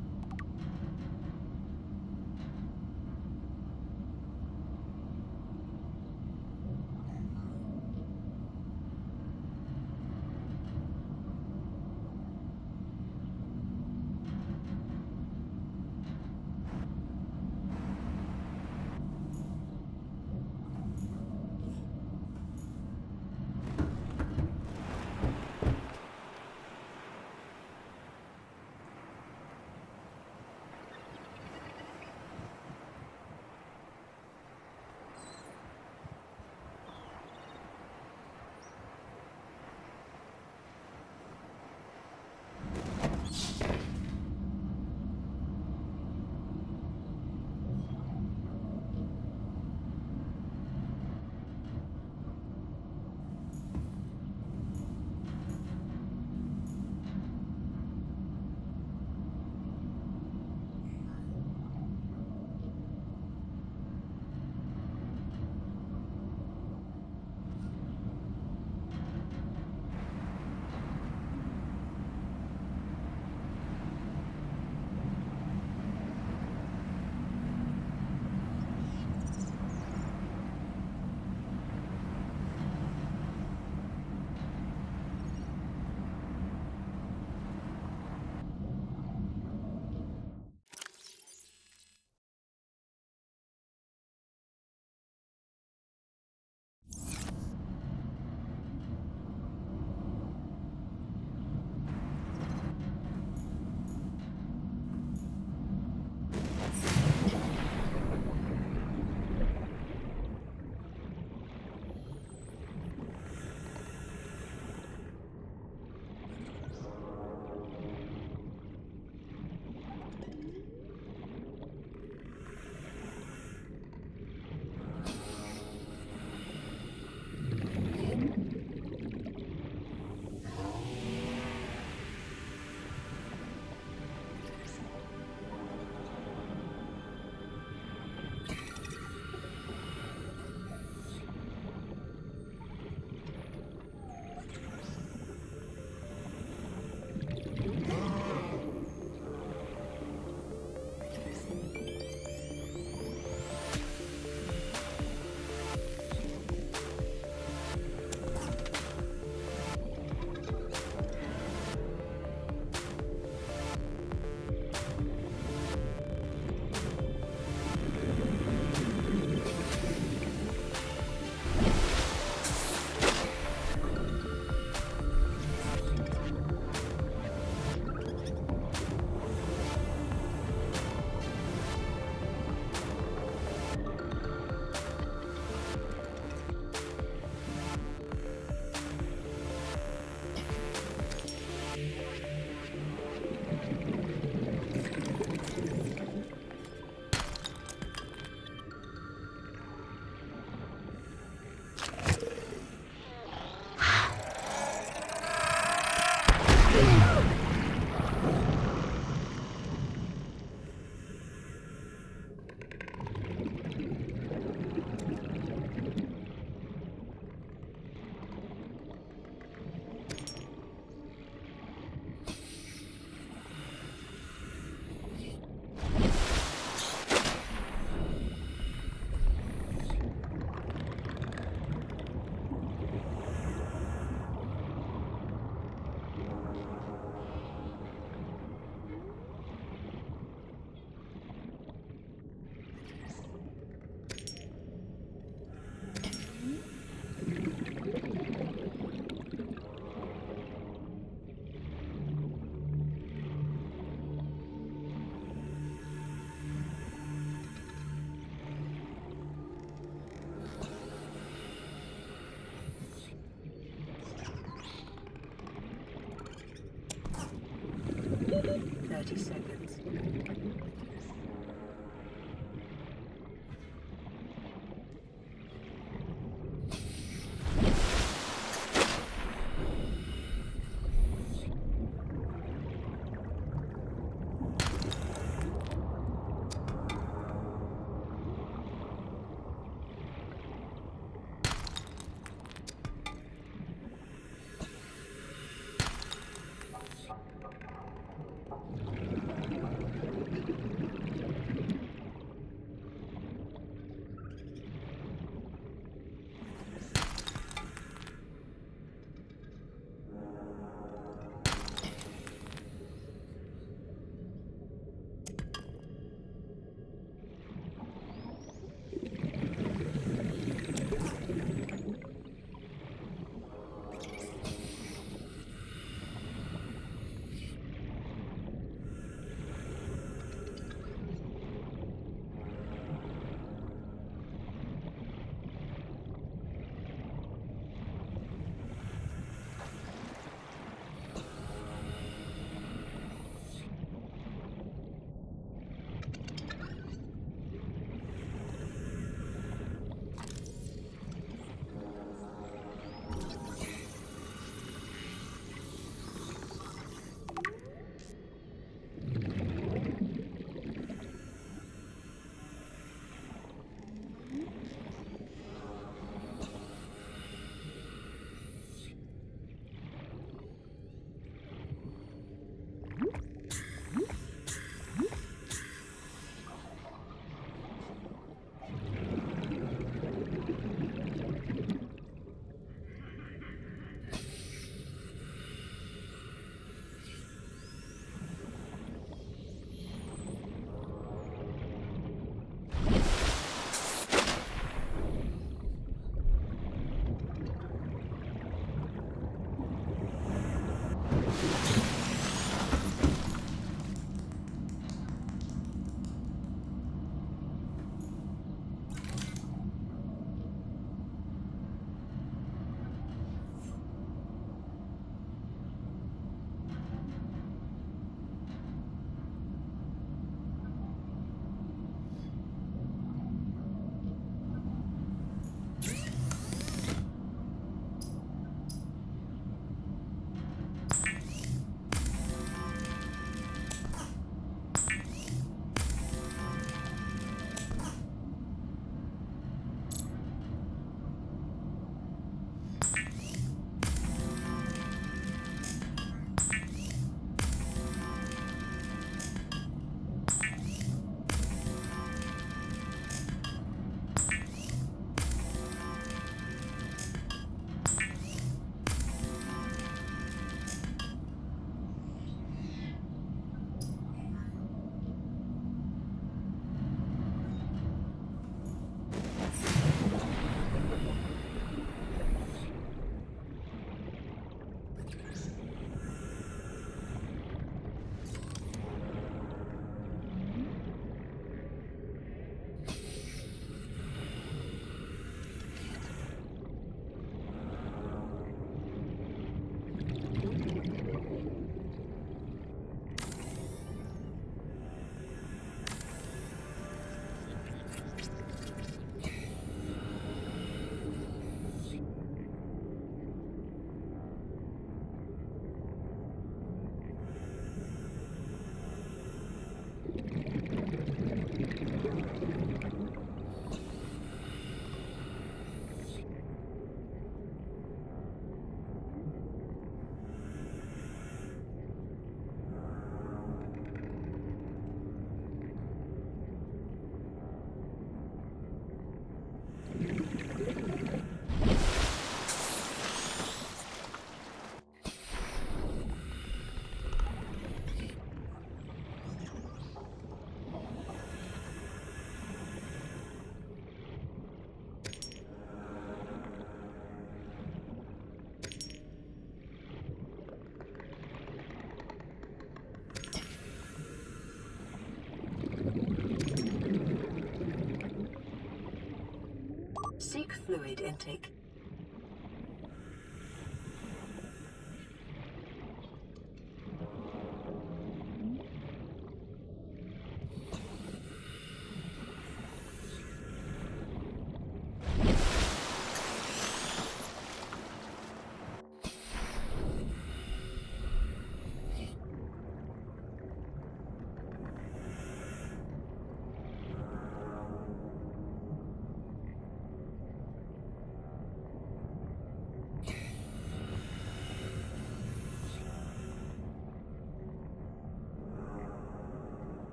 Seek fluid intake.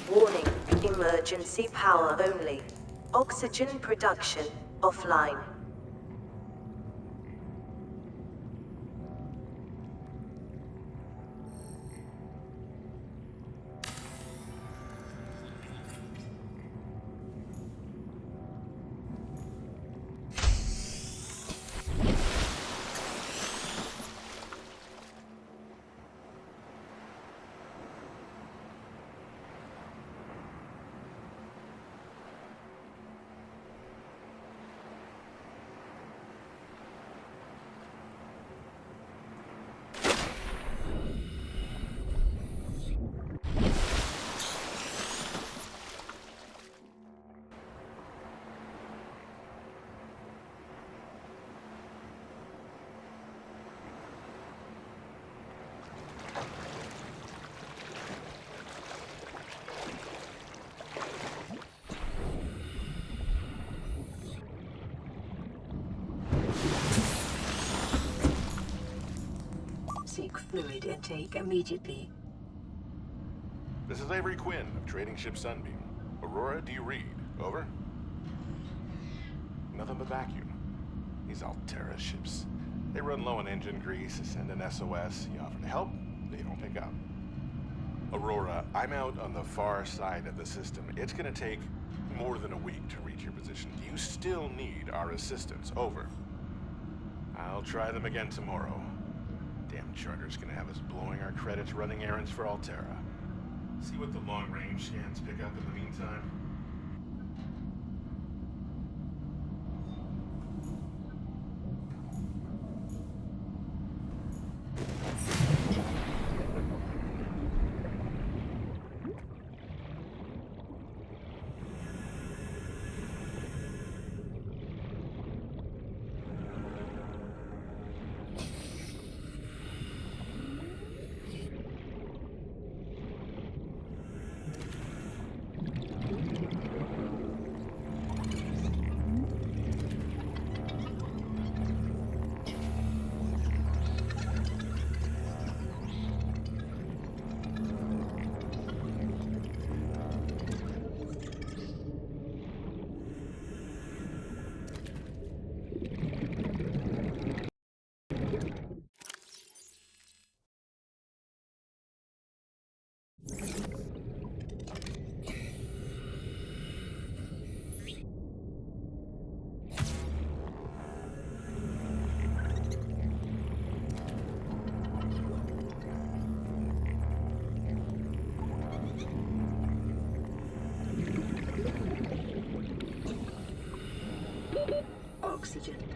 Warning, emergency power only. Oxygen production offline. Seek fluid intake immediately. This is Avery Quinn of Trading Ship Sunbeam. Aurora, do you read? Over? Nothing but vacuum. These Altera ships. They run low on engine grease, send an SOS, you offer to help, they don't pick up. Aurora, I'm out on the far side of the system. It's gonna take more than a week to reach your position. Do you still need our assistance? Over. I'll try them again tomorrow. Damn charter's gonna have us blowing our credits running errands for Altera. See what the long-range scans pick up in the meantime. oxygen.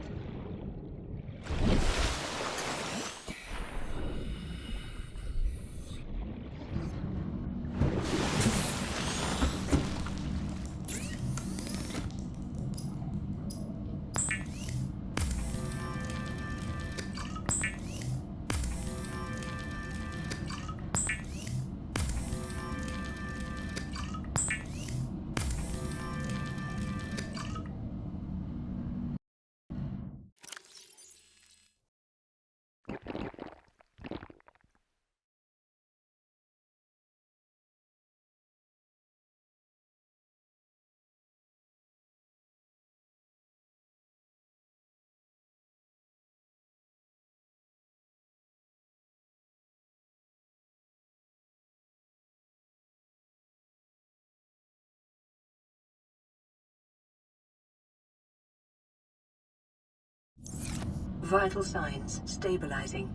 Vital signs stabilizing.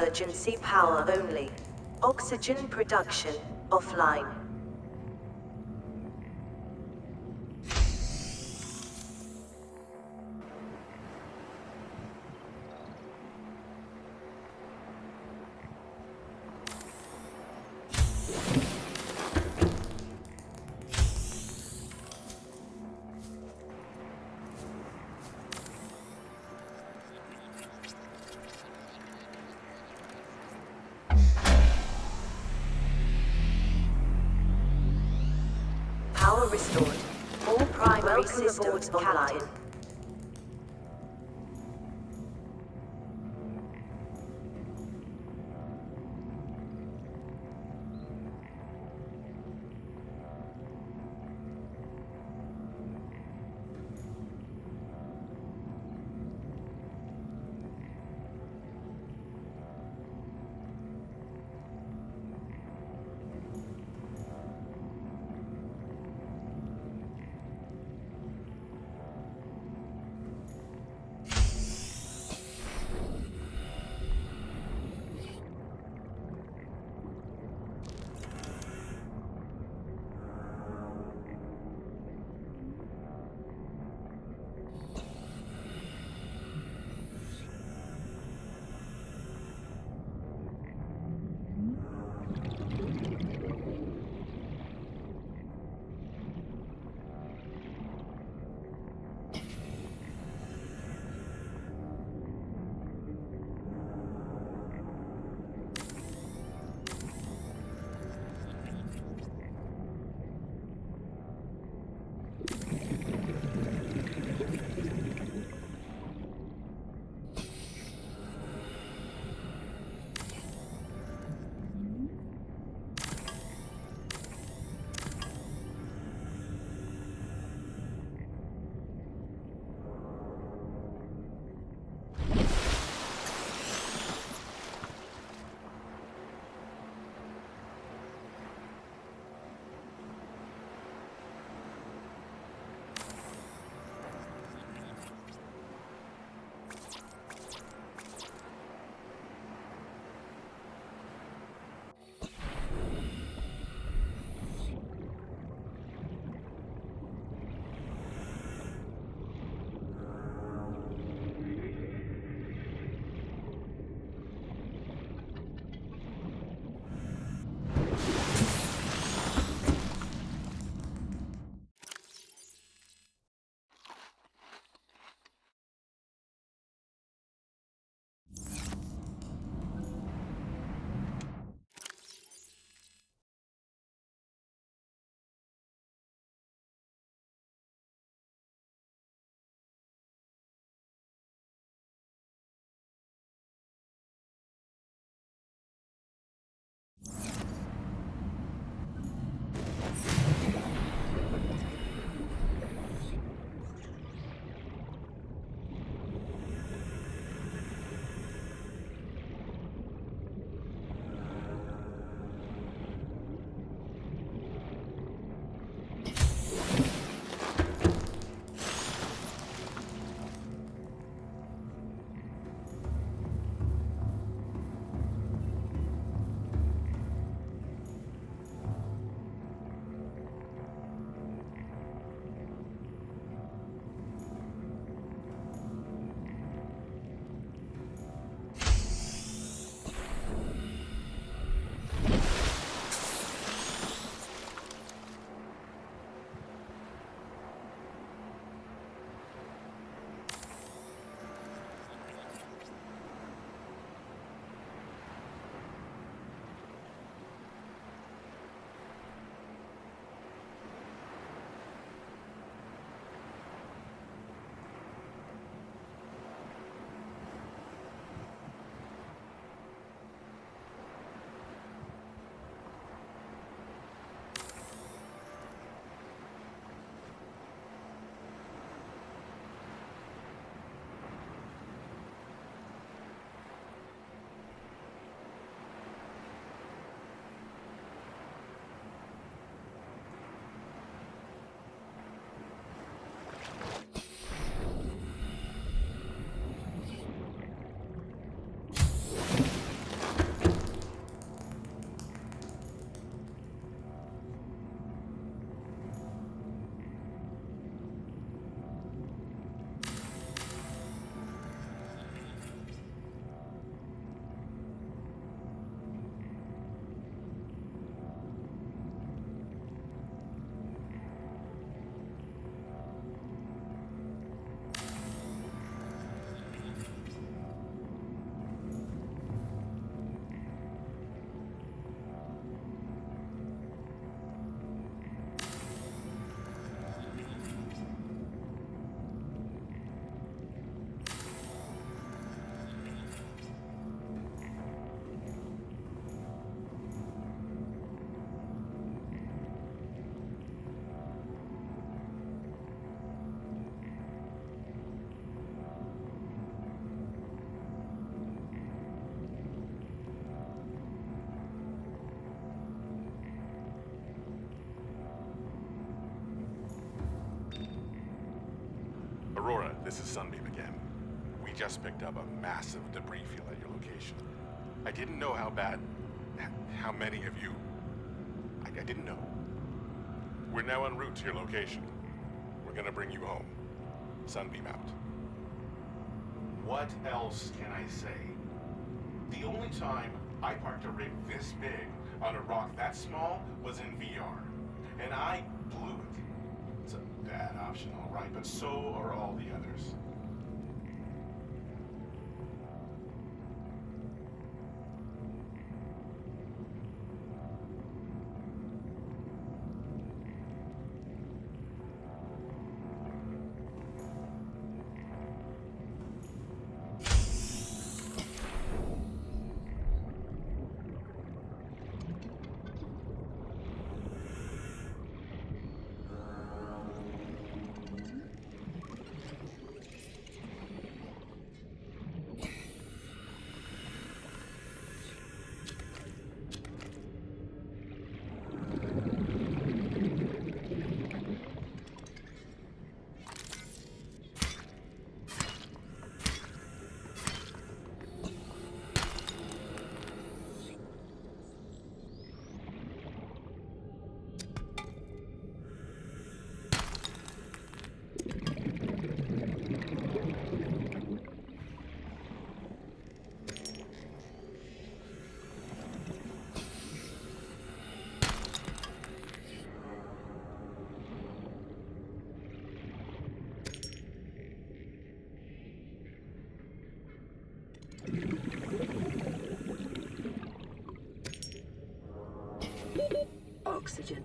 emergency power only. Oxygen production offline. Power restored. All primary systems online. This is Sunbeam again. We just picked up a massive debris field at your location. I didn't know how bad... how many of you... I didn't know. We're now en route to your location. We're gonna bring you home. Sunbeam out. What else can I say? The only time I parked a rig this big on a rock that small was in VR. And I blew it. It's a bad option, all right, but so are all the others. Oxygen.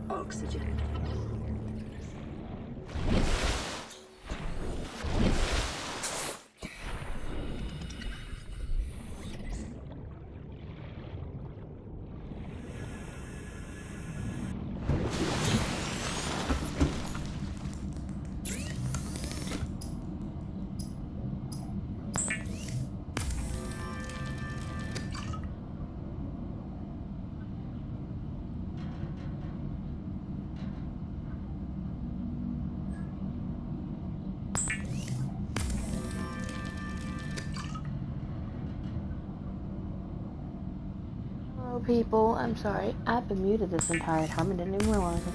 Oxygen. people, I'm sorry. I've been muted this entire time and didn't even realize it.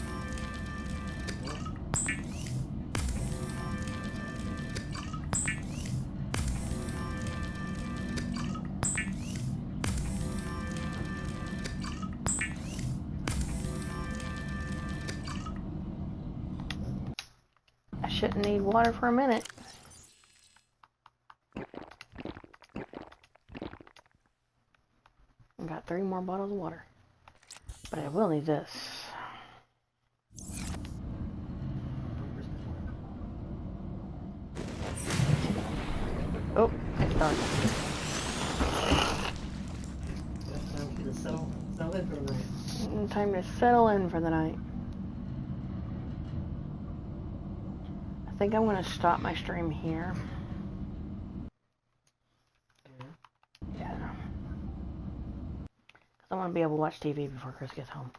I shouldn't need water for a minute. I got 3 more bottles of water. But I will need this. Oh, it's dark. It's time to settle in for the night. Time to settle in for the night. I think I'm going to stop my stream here. Yeah. Because I want to be able to watch TV before Chris gets home.